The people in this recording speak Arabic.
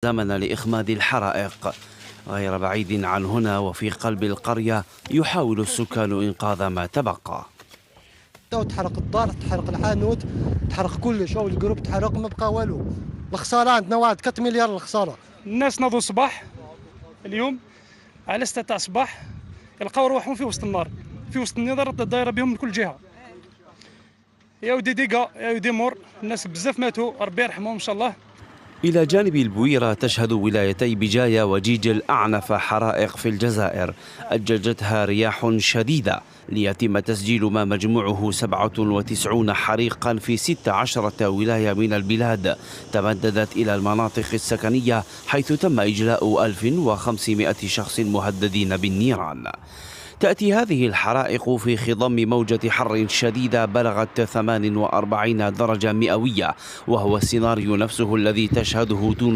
زمن لإخماد الحرائق. غير بعيد عن هنا وفي قلب القرية يحاول السكان إنقاذ ما تبقى. تحرق الدار، تحرق الحانوت، تحرق كلش، او الجروب تحرق، ما بقى والو. الخساره عندنا 4 مليار الخساره. الناس ناضوا الصباح اليوم على 6 تاع الصباح يلقاو روحهم في وسط النار، في وسط النار دايره بهم من كل جهه. يا ودي ديقا يا ودي مور، الناس بزاف ماتوا، ربي يرحمهم ان شاء الله. إلى جانب البويرة تشهد ولايتي بجاية وجيجل أعنف حرائق في الجزائر أججتها رياح شديدة، ليتم تسجيل ما مجموعه 97 حريقا في 16 ولاية من البلاد تمددت إلى المناطق السكنية، حيث تم إجلاء 1500 شخص مهددين بالنيران. تأتي هذه الحرائق في خضم موجة حر شديدة بلغت 48 درجة مئوية، وهو السيناريو نفسه الذي تشهده تونس